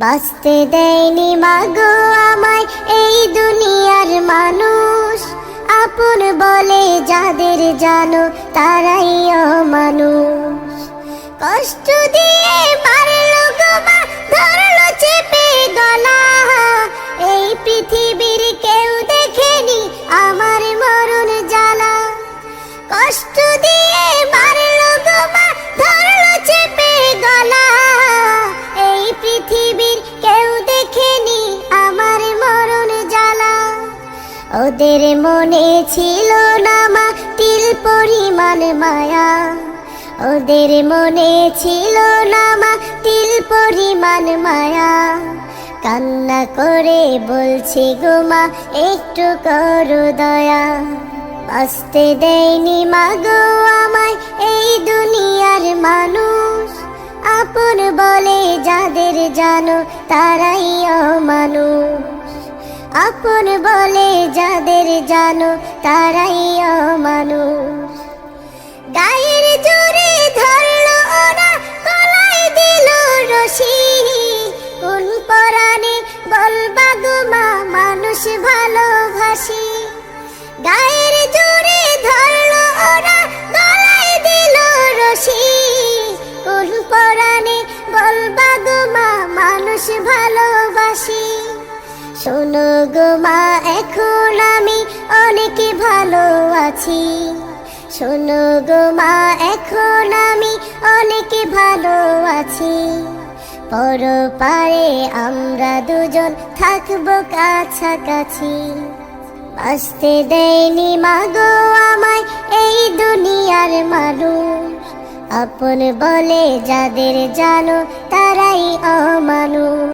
বাঁচতে দেয়নি মাগো আমায় এই দুনিয়ার মানুষ, আপন বলে যাদের জানো তারাই অমানুষ। কষ্ট দিয়ে মারলো গো মা, ধরলো চেপে গলা, এই পৃথিবীর কেউ দেখেনি আমার মরণ জ্বালা। কষ্ট দিয়ে মারলো গো মা, ধরলো চেপে গলা, এই পৃথিবীর কেউ দেখেনি আমার মরণ জ্বালা। ওদের মনে ছিল না মা তিল পরিমাণ মায়া, ওদের মনে ছিল না মা তিল পরিমাণ মায়া। কান্না করে বলছি গো মা একটু করো দয়া, বাঁচতে দেয়নি মাগো আমায় এই দুনিয়ার মানুষ, আপন বলে যাদের জানো তারাই অমানুষ। আপন বলে যাদের জানো তারাই অমানুষ। গায়ের জোরে ধরলো ওরা, গলায় দিল রশি, কোন পরাণে বলবা গো মা মানুষ ভালোবাসি। গায়ের জোরে ধরলো ওরা, গলায় দিল রশি, কোন পরাণে বলবা গো মা মানুষ ভালোবাসি। শোনো গো মা এখন আমি অনেক ভালো আছি, শোনো গো মা এখন আমি অনেক ভালো আছি। পরপারে আমরা দুজন থাকবো কাছাকাছি, বাঁচতে দেয়নি মাগো আমায় এই দুনিয়ার মানুষ, আপন বলে যাদের জানো তারাই অমানুষ।